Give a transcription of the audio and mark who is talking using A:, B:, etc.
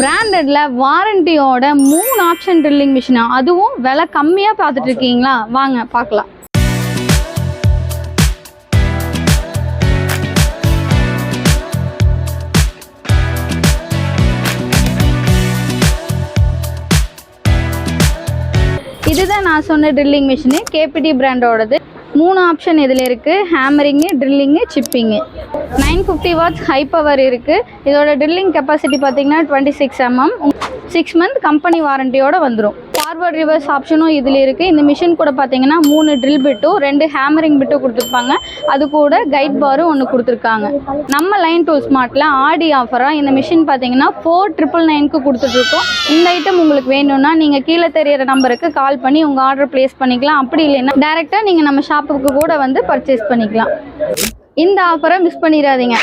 A: பிராண்டட்ல வாரண்டியோட 3 option drilling மிஷினா, அதுவும் விலை கம்மியாக பார்த்துட்டு இருக்கீங்களா? வாங்க பார்க்கலாம். இதுதான் நான் சொன்ன ட்ரில்லிங் மிஷினு, கேபிடி பிராண்டோடது. 3 ஆப்ஷன் இதில் இருக்குது. ஹேமரிங்கு, ட்ரில்லிங்கு, சிப்பிங்கு. 950 வாட்ஸ் ஹை பவர் இருக்குது. இதோட ட்ரில்லிங் கெப்பாசிட்டி பார்த்தீங்கன்னா 26 mm. 6 month கம்பெனி வாரண்டியோடு வந்துடும். ஃபார்வர்ட் ரிவர்ஸ் ஆப்ஷனும் இதில் இருக்குது. இந்த மிஷின் கூட பார்த்தீங்கன்னா 3 ட்ரில் பிட்டும் 2 ஹேமரிங் பிட்டும் கொடுத்துருப்பாங்க. அது கூட கைட் பாரும் ஒன்று கொடுத்துருக்காங்க. நம்ம லைன் டூல் ஸ்மார்ட்டில் ஆடி ஆஃபராக இந்த மிஷின் பார்த்தீங்கன்னா 4999க்கு கொடுத்துட்ருக்கோம். இந்த ஐட்டம் உங்களுக்கு வேணும்னா நீங்கள் கீழே தெரியிற நம்பருக்கு கால் பண்ணி உங்கள் ஆர்டர் ப்ளேஸ் பண்ணிக்கலாம். அப்படி இல்லைன்னா டேரெக்டாக நீங்கள் நம்ம ஷாப்புக்கு கூட வந்து பர்ச்சேஸ் பண்ணிக்கலாம். இந்த ஆஃபரை மிஸ் பண்ணிடாதீங்க.